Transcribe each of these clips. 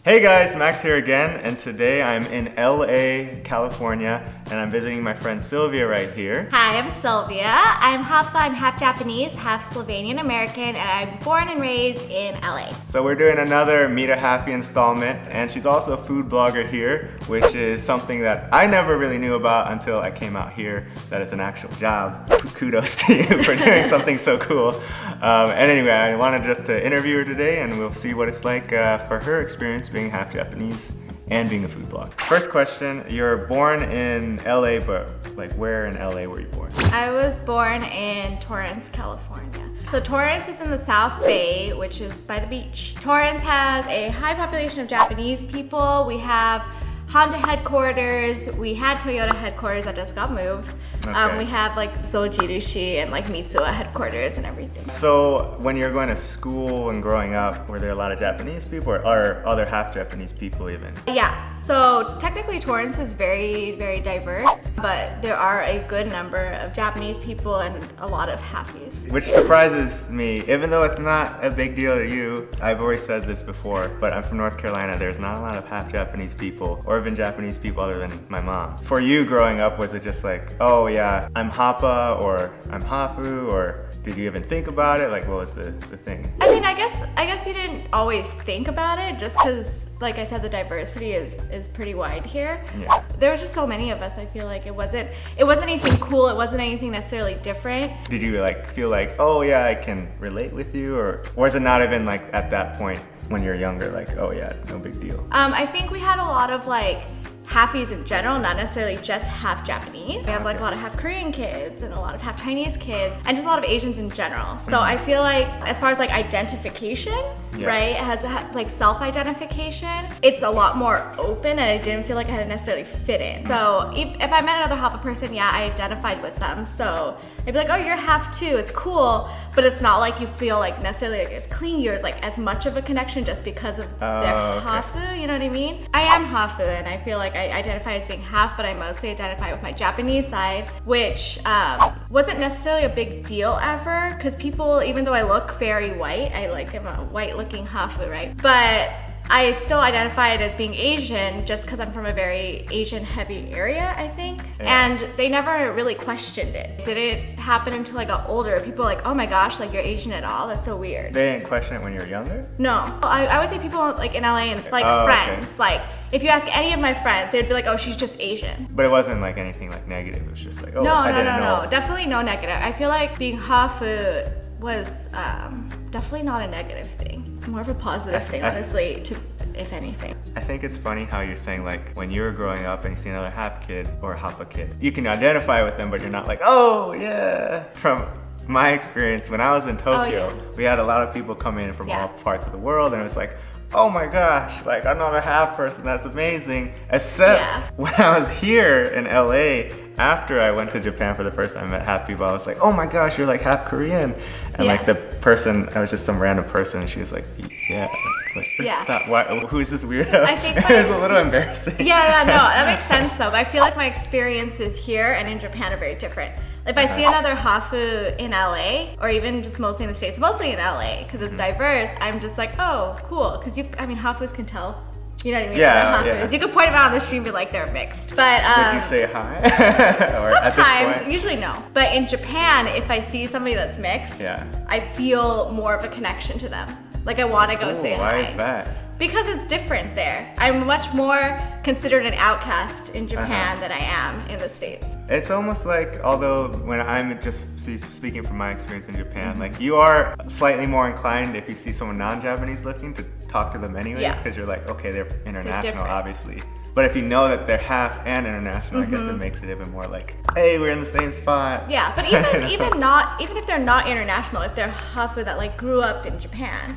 Hey guys, Max here again, and today I'm in LA, California, and I'm visiting my friend Sylvia right here. Hi, I'm Sylvia. I'm Hapa, I'm half Japanese, half Slovenian American, and I'm born and raised in LA. So we're doing another Meet a Halfie installment, and she's also a food blogger here, which is something that I never really knew about until I came out here, that it's an actual job. Kudos to you for doing something so cool. And anyway, I wanted just to interview her today, and we'll see what it's like for her experience being half Japanese and being a food blogger. First question, you're born in LA, but like where in LA were you born? I was born in Torrance, California. So Torrance is in the South Bay, which is by the beach. Torrance has a high population of Japanese people. We have Honda headquarters, we had Toyota headquarters that just got moved. Okay. We have like Sojirushi and like Mitsuwa headquarters and everything. So when you're going to school and growing up, were there a lot of Japanese people or other half Japanese people even? Yeah, so technically Torrance is very, very diverse, but there are a good number of Japanese people and a lot of halfies. Which surprises me, even though it's not a big deal to you. I've always said this before, but I'm from North Carolina. There's not a lot of half Japanese people or even Japanese people other than my mom. For you growing up, was it just like, oh yeah, I'm Hapa or I'm Hafu, or did you even think about it? Like, what was the thing? I mean, I guess you didn't always think about it, just because, like I said, the diversity is pretty wide here. Yeah. There was just so many of us. I feel like it wasn't anything cool. It wasn't anything necessarily different. Did you like feel like, oh yeah, I can relate with you, or is it not even like at that point when you're younger, like, oh yeah, no big deal? I think we had a lot of like halfies in general, not necessarily just half Japanese. We have like a lot of half Korean kids and a lot of half Chinese kids and just a lot of Asians in general. So I feel like as far as like identification, right, as like self-identification, it's a lot more open, and I didn't feel like I had to necessarily fit in. So if I met another Hapa person, yeah, I identified with them. So I'd be like, oh, you're half too, it's cool, but it's not like you feel like necessarily like as clingy or like as much of a connection just because of their Hafu, you know what I mean? I am Hafu, and I feel like I identify as being half, but I mostly identify with my Japanese side, which wasn't necessarily a big deal ever, because people, even though I look very white, I like am a white looking Hafu, right? But I still identified as being Asian just because I'm from a very Asian heavy area, I think. Yeah. And they never really questioned it. Did it happen until I got older? People were like, oh my gosh, like you're Asian at all? That's so weird. They didn't question it when you were younger? No. I would say people like in LA and like friends. Okay. Like if you ask any of my friends, they'd be like, oh, she's just Asian. But it wasn't like anything like negative. It was just like, oh, no, I didn't know. Definitely no negative. I feel like being Hafu was definitely not a negative thing. More of a positive thing, honestly, if anything. I think it's funny how you're saying like when you were growing up and you see another half kid or Hapa kid, you can identify with them, but you're not like, oh yeah. From my experience, when I was in Tokyo, we had a lot of people come in from all parts of the world, and it was like, oh my gosh, like another half person, that's amazing. Except when I was here in LA, after I went to Japan for the first time, I met half people, I was like, oh my gosh, you're like half Korean. And like the person, I was just some random person, and she was like, yeah. Like, stop, who is this weirdo? I think it was a little embarrassing. Yeah, no, that makes sense though. But I feel like my experiences here and in Japan are very different. If I see another Hafu in LA, or even just mostly in the States, mostly in LA, because it's diverse, I'm just like, oh, cool. Because Hafus can tell. You know what I mean? Yeah. You could point them out on the street and be like, they're mixed. But would you say hi? Or sometimes, usually no. But in Japan, if I see somebody that's mixed, I feel more of a connection to them. Like I want to go say hi. Why is that? Because it's different there. I'm much more considered an outcast in Japan than I am in the States. It's almost like, although when I'm just speaking from my experience in Japan, like you are slightly more inclined if you see someone non-Japanese looking to talk to them anyway, because you're like, okay, they're international, obviously. But if you know that they're half and international, I guess it makes it even more like, hey, we're in the same spot. Yeah, but even if they're not international, if they're Hafu that like grew up in Japan,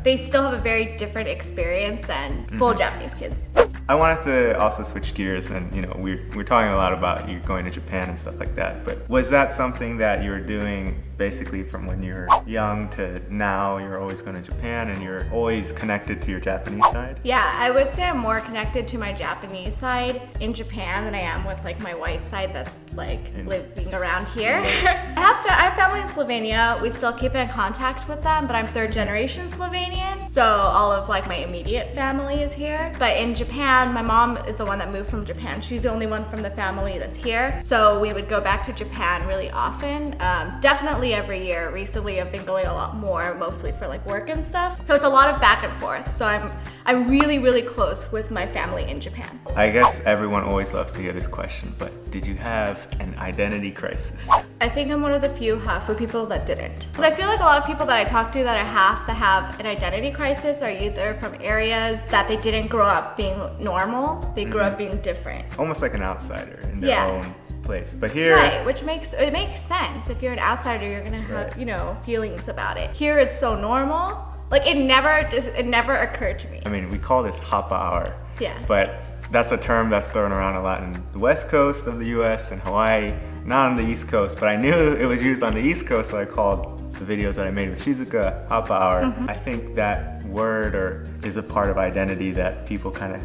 they still have a very different experience than full Japanese kids. I wanted to also switch gears, and we're talking a lot about you going to Japan and stuff like that, but was that something that you were doing basically from when you're young to now, you're always going to Japan and you're always connected to your Japanese side? Yeah, I would say I'm more connected to my Japanese side in Japan than I am with like my white side that's like living around here. I have family in Slovenia. We still keep in contact with them, but I'm third generation Slovenian. So all of like my immediate family is here. But in Japan, my mom is the one that moved from Japan. She's the only one from the family that's here. So we would go back to Japan really often. Definitely every year. Recently I've been going a lot more, mostly for like work and stuff. So it's a lot of back and forth. So I'm really, really close with my family in Japan. I guess everyone always loves to hear this question, but did you have an identity crisis? I think I'm one of the few Hafu people that didn't. Because I feel like a lot of people that I talk to that are half that have an identity crisis are either from areas that they didn't grow up being normal, they grew up being different. Almost like an outsider in their own place. But here, right, which makes sense. If you're an outsider, you're gonna have feelings about it. Here, it's so normal. Like it never occurred to me. I mean, we call this Hapa Hour. Yeah. But that's a term that's thrown around a lot in the west coast of the US and Hawaii, not on the east coast. But I knew it was used on the east coast, so I called the videos that I made with Shizuka Hapa Hour. I think that word is a part of identity that people kind of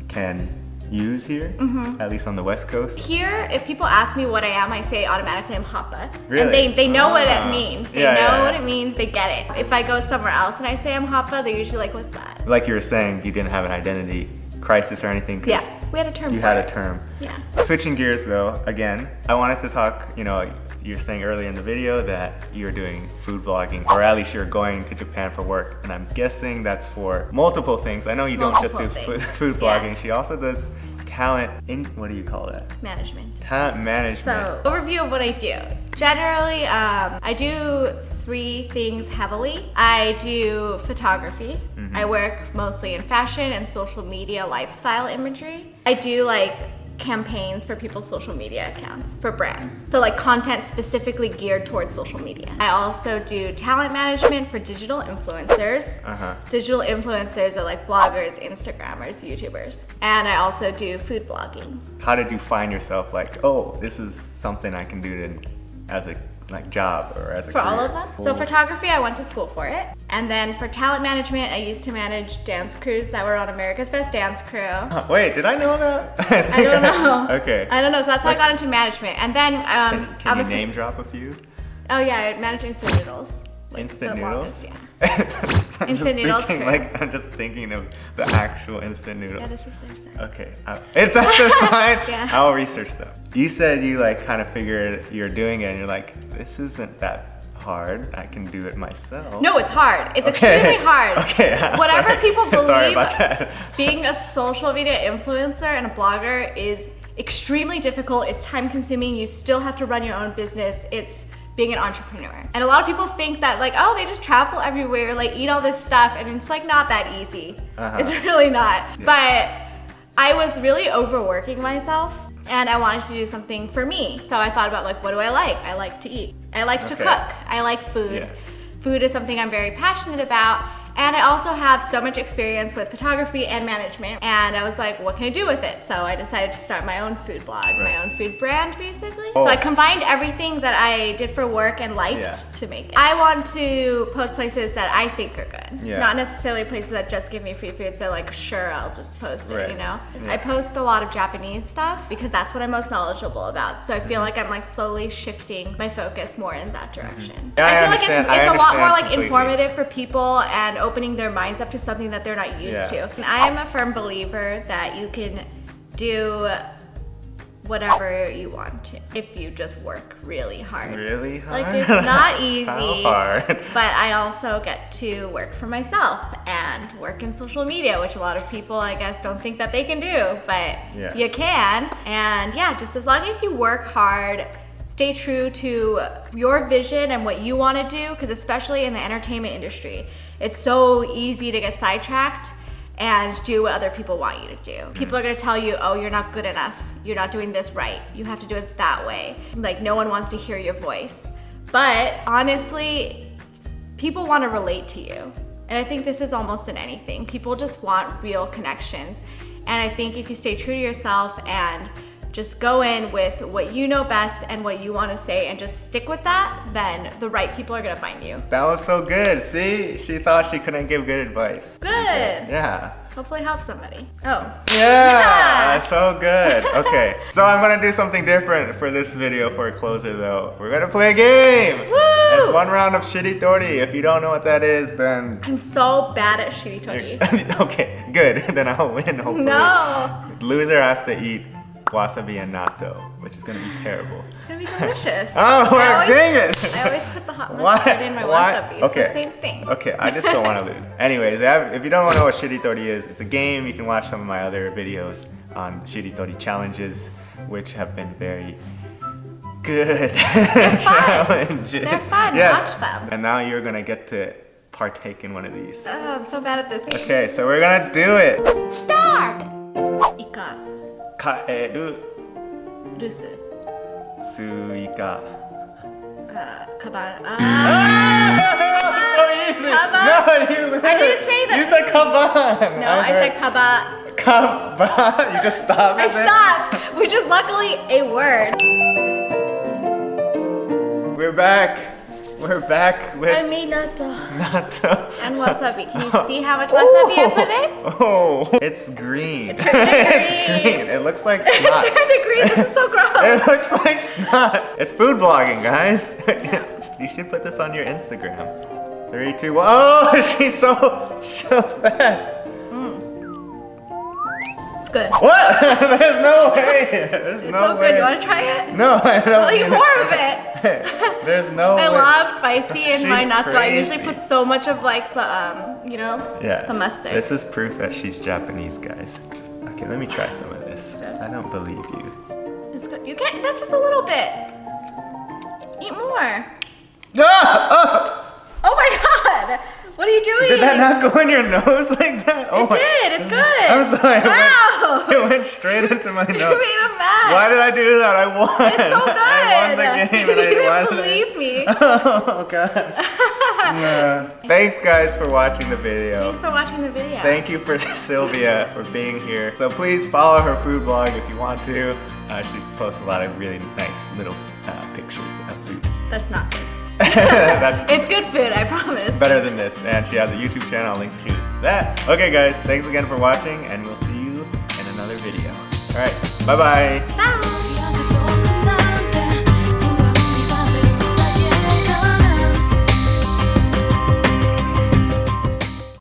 can use here, at least on the west coast. Here, if people ask me what I am, I say automatically I'm Hapa. Really? And they know what it means. They know what it means, they get it. If I go somewhere else and I say I'm Hapa, they're usually like, what's that? Like you were saying, you didn't have an identity crisis or anything. Yeah, we had a term. You had a term. Yeah. Switching gears though, again, I wanted to talk, you're saying earlier in the video that you're doing food vlogging, or at least you're going to Japan for work, and I'm guessing that's for multiple things. I know you don't just do food vlogging. She also does talent what do you call that? Management. Talent management. So, overview of what I do. Generally, I do 3 things heavily. I do photography. I work mostly in fashion and social media lifestyle imagery. I do like campaigns for people's social media accounts for brands. So like content specifically geared towards social media. I also do talent management for digital influencers. Digital influencers are like bloggers, Instagrammers, YouTubers. And I also do food blogging. How did you find yourself like, oh, this is something I can do as a job or as a career? For all of them. So photography, I went to school for it. And then for talent management, I used to manage dance crews that were on America's Best Dance Crew. Wait, did I know that? I don't know. Okay. I don't know, so that's how I got into management. And then can you name drop a few? Oh yeah, managing instant noodles. Instant noodles? Yeah. I'm just thinking of the actual instant noodle. Yeah, this is their sign. Okay, if that's their sign, Yeah. I'll research them. You said you like kind of figured you're doing it and you're like, this isn't that hard, I can do it myself. No, it's hard. It's extremely hard. Okay. Whatever people believe, sorry about that. Being a social media influencer and a blogger is extremely difficult. It's time consuming. You still have to run your own business. It's being an entrepreneur. And a lot of people think that like, oh, they just travel everywhere, like eat all this stuff, and it's like not that easy. It's really not. Yeah. But I was really overworking myself and I wanted to do something for me. So I thought about like, what do I like? I like to eat. I like to cook. I like food. Yes. Food is something I'm very passionate about. And I also have so much experience with photography and management. And I was like, what can I do with it? So I decided to start my own food blog, my own food brand, basically. Oh. So I combined everything that I did for work and liked to make it. I want to post places that I think are good. Not necessarily places that just give me free food. So like, sure, I'll just post it, you know? I post a lot of Japanese stuff because that's what I'm most knowledgeable about. So I feel like I'm like slowly shifting my focus more in that direction. Yeah, I feel like it's a lot more like completely. informative for people and opening their minds up to something that they're not used to. And I am a firm believer that you can do whatever you want to if you just work really hard. Really hard? Like it's not easy. How hard? But I also get to work for myself and work in social media, which a lot of people I guess don't think that they can do, but you can. And yeah, just as long as you work hard, stay true to your vision and what you want to do, because especially in the entertainment industry, it's so easy to get sidetracked and do what other people want you to do. People are going to tell you, oh, you're not good enough. You're not doing this right. You have to do it that way. Like no one wants to hear your voice. But honestly, people want to relate to you. And I think this is almost in anything. People just want real connections. And I think if you stay true to yourself and just go in with what you know best and what you want to say and just stick with that, then the right people are gonna find you. That was so good. See, she thought she couldn't give good advice. Good. Yeah. Hopefully it helps somebody. Oh. Yeah, so good. Okay, so I'm gonna do something different for this video for a closer though. We're gonna play a game. Woo! It's one round of Shiritori. If you don't know what that is, then... I'm so bad at Shiritori. Okay, good. Then I'll win, hopefully. No. Loser has to eat wasabi and natto, which is gonna be terrible. It's gonna be delicious. Oh, dang it! I always put the hot Why? mustard in my Why? wasabi. It's Okay. the same thing. Okay, I just don't want to lose. Anyways, if you don't know what Shiritori is, it's a game. You can watch some of my other videos on Shiritori challenges, which have been very good challenges. They're fun. Yes. Watch them. And now you're gonna get to partake in one of these. Oh, I'm so bad at this game. Okay, so we're gonna do it. Start! Ika. Kaeru Rusu. suika. Kaban. So easy. Kaban? No, you literally. I didn't say that. You said kaban. No, I said kaba. Kaban. You just stopped. I stopped, which is luckily a word. We're back. We're back with I made natto. natto. And wasabi. Can you see how much wasabi I put in? Oh, it's green. It turned to It's green. green. It looks like It snot. turned to green. This is so gross. It looks like snot. It's food blogging, guys. Yeah. You should put this on your Instagram. 3, 2, 1. Oh, she's so fast. It's good. What? There's no way. There's It's no so way. good. You want to try it? No, I don't. I'll eat more of it. There's no way. I love spicy in my She's natto. I usually crazy. put so much of like the, you know, Yes. the mustard. This is proof that she's Japanese, guys. Okay, let me try some of this. Good. I don't believe you. It's good. You can't, that's just a little bit. Eat more. Ah! Oh my God. What are you doing? Did that not go in your nose like that? Oh It did. It's good. I'm sorry. Wow. It went straight into my You nose. made him mad. Why did I do that? I won. It's so good. I won the game. You and didn't I won believe me. Oh gosh. Yeah. Thanks guys for watching the video. Thanks for watching the video. Thank you for Sylvia for being here. So please follow her food blog if you want to. She's posted a lot of really nice little pictures of food. That's not this. That's It's good food, I promise. better than this. And she has a YouTube channel, I'll link to that. Okay guys, thanks again for watching and we'll see you in another video. All right, bye-bye. Bye.